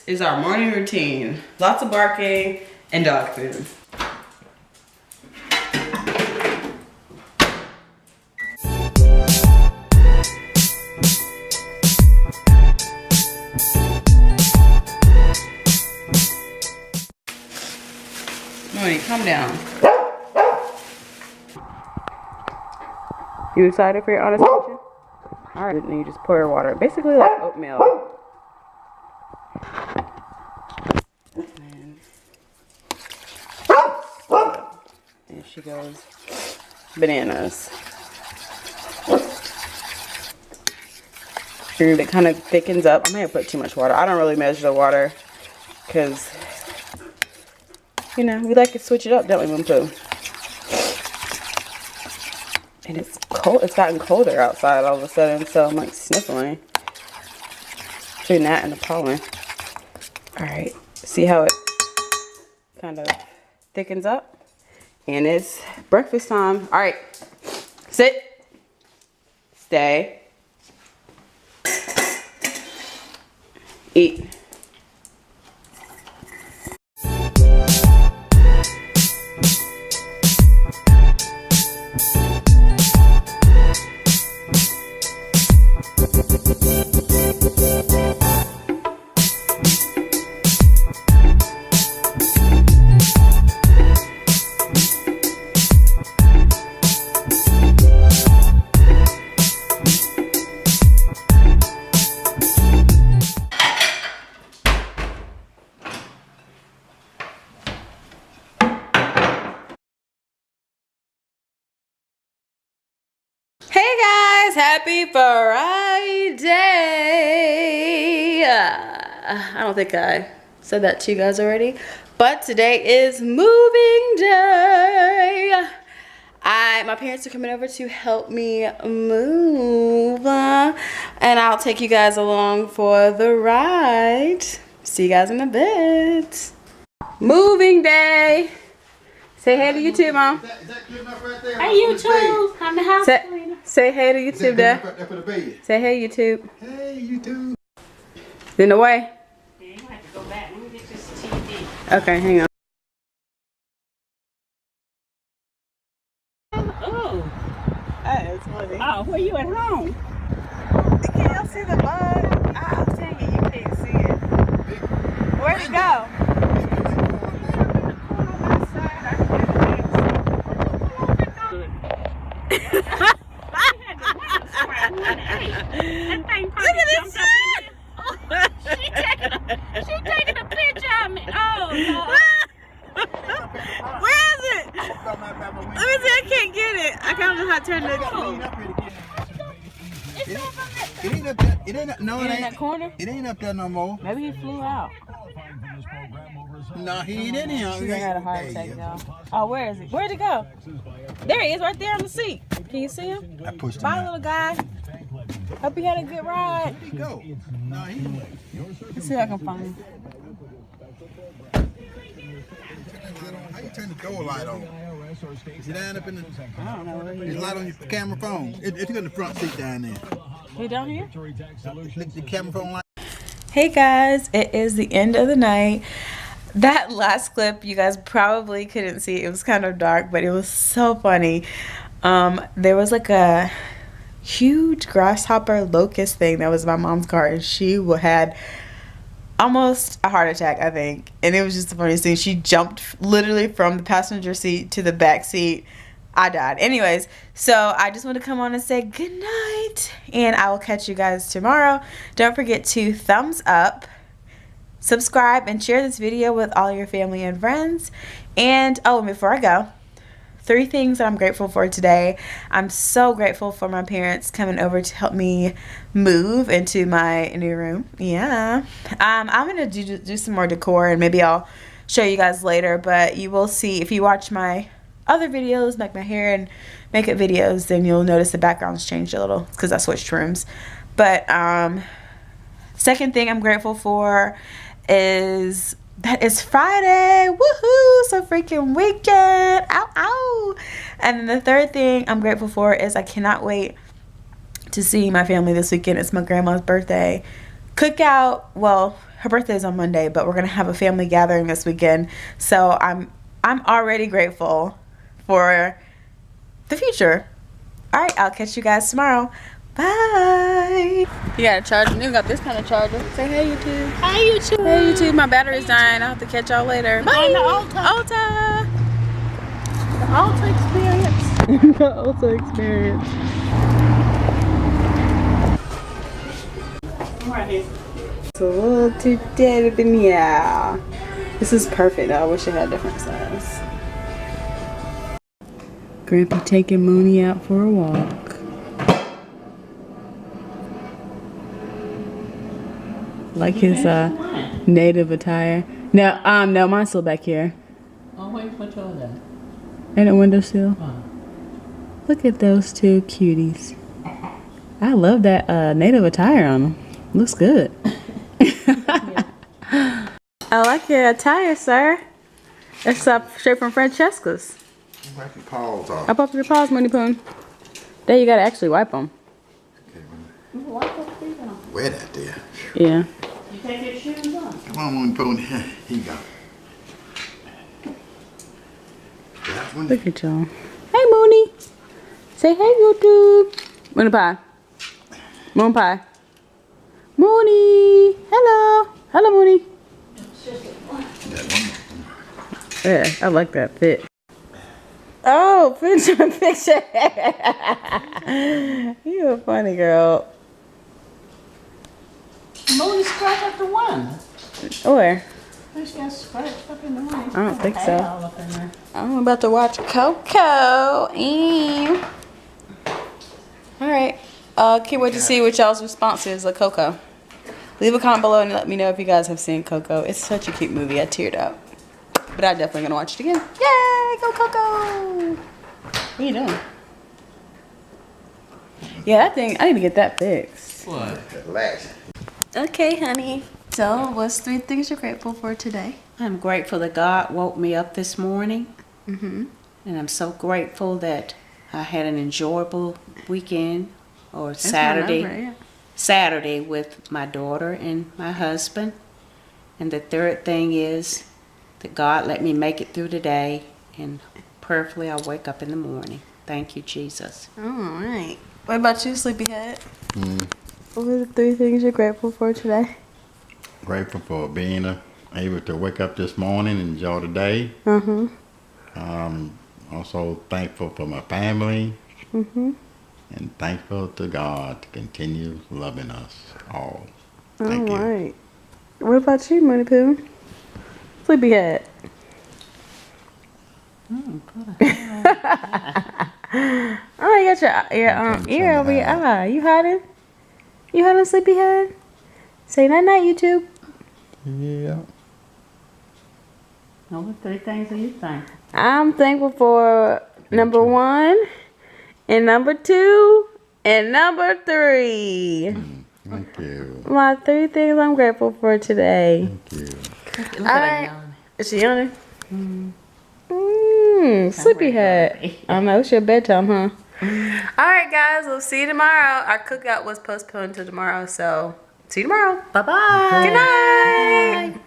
is our morning routine. Lots of barking and dog food. Morning, calm down. You excited for your honest kitchen? Alright, then you just pour your water. Basically like oatmeal. There she goes. Bananas. It kind of thickens up. I may have put too much water. I don't really measure the water because, you know, we like to switch it up, don't we, Wimpoo? And it's cold. It's gotten colder outside all of a sudden, so I'm like sniffling. Between that and the pollen. Alright, see how it kind of thickens up? And it's breakfast time. Alright, sit, stay, eat. Hey guys, happy Friday! I don't think I said that to you guys already, but today is moving day. My parents are coming over to help me move, and I'll take you guys along for the ride. See you guys in a bit. Moving day. Say hey to YouTube, Mom. Is that good enough right there? Hey YouTube, I'm the house cleaner. Say hey to YouTube, Dad. Right there for the bed? Say hey, YouTube. Hey, YouTube. It's in the way. Yeah, you have to go back. Let me get this TV. Okay, hang on. Oh, That is funny. oh, where you at home? Can y'all see the bug? I'll tell you, you can't see it. Where'd it go? That thing probably jumped up in here. She taking a picture of me. Oh, Lord. Where is it? Let me see, I can't get it. I can't know how to turn it. It's over there. It ain't up there. It ain't up. No, In it ain't. that corner? It ain't up there no more. Maybe he flew out. No, he ain't in here. She had a heart attack, y'all. Oh, where is he? Where'd he go? There he is, right there on the seat. Can you see him? I pushed him Bye, out. little guy. Hope you had a good ride. Where'd he go? No, he. Let's see if I can find him. How you turn the door light on? Is it down up in the? I don't know where he Is is. it light on your camera phone? It's in the front seat down there. He down here? The camera phone light. Hey guys, it is the end of the night. That last clip, you guys probably couldn't see. It was kind of dark, but it was so funny. There was like a huge grasshopper locust thing that was in my mom's car, and she had almost a heart attack, I think. And it was just the funniest thing. She jumped literally from the passenger seat to the back seat. I died. Anyways, so I just want to come on and say good night, and I will catch you guys tomorrow. Don't forget to thumbs up, subscribe, and share this video with all your family and friends. And oh, and before I go, 3 things that I'm grateful for today. I'm so grateful for my parents coming over to help me move into my new room. Yeah. I'm gonna do some more decor, and maybe I'll show you guys later, but you will see if you watch my other videos, like my hair and makeup videos, then you'll notice the background's changed a little because I switched rooms. But second thing I'm grateful for is that it's Friday. Woohoo! So freaking weekend. Ow, ow. And then the third thing I'm grateful for is I cannot wait to see my family this weekend. It's my grandma's birthday cookout. Well, her birthday is on Monday, but we're gonna have a family gathering this weekend. So I'm already grateful for the future. All right, I'll catch you guys tomorrow. Bye. You got a charger? You got this kind of charger. Say hey, YouTube. Hi, YouTube. Hey, YouTube. My battery's dying. I'll have to catch y'all later. Bye. On the Ulta. Ulta. The Ulta experience. The Ulta experience. It's a little too dead up in here. This is perfect. I wish it had a different size. Grandpa taking Mooney out for a walk. Like his native attire. No, mine's still back here. Oh, wait, what's all that? Ain't it windowsill? Oh. Look at those two cuties. I love that native attire on them. Looks good. I like your attire, sir. It's straight from Francesca's. Wipe your paws off. Up your paws, Mooney Poon. There, you gotta actually wipe them. Wet out there. Yeah. You take your shoes off. Come on, Moon Poon. Here you go. That one. Look at y'all. Hey, Mooney. Say hey, YouTube. Mooney Pie. Moon Pie. Mooney. Hello. Hello, Mooney. That one. Yeah, I like that fit. Oh, picture. You a funny girl. Mooney scratched up the one. Where? She got scratched up in the one. I don't think so. All up in there. I'm about to watch Coco. Alright. Can't wait to see what y'all's response is of Coco. Leave a comment below and let me know if you guys have seen Coco. It's such a cute movie. I teared up. But I'm definitely going to watch it again. Yay! Go Coco! What are you doing? Yeah, that thing, I need to get that fixed. What? Relax. Okay, honey. So, what's 3 things you're grateful for today? I'm grateful that God woke me up this morning. Mm-hmm. And I'm so grateful that I had an enjoyable weekend or Saturday. Saturday with my daughter and my husband. And the third thing is that God let me make it through the day, and prayerfully I'll wake up in the morning. Thank you, Jesus. All right. What about you, Sleepyhead? What are the 3 things you're grateful for today? Grateful for being able to wake up this morning and enjoy the day. Also thankful for my family. And thankful to God to continue loving us all. Thank you. All right. What about you, Money Poo? Sleepyhead. Oh, you got your ear over your eye. You hiding? You hiding, Sleepyhead? Say night night, YouTube. Yeah. Now, what 3 things are you thankful? I'm thankful for number 1 and number 2 and number 3. Thank you. My 3 things I'm grateful for today. Thank you. Look at her. Is she yawning? Sleepyhead. I know, it's your bedtime, huh? Alright, guys, we'll see you tomorrow. Our cookout was postponed to tomorrow, so see you tomorrow. Bye-bye. Good night.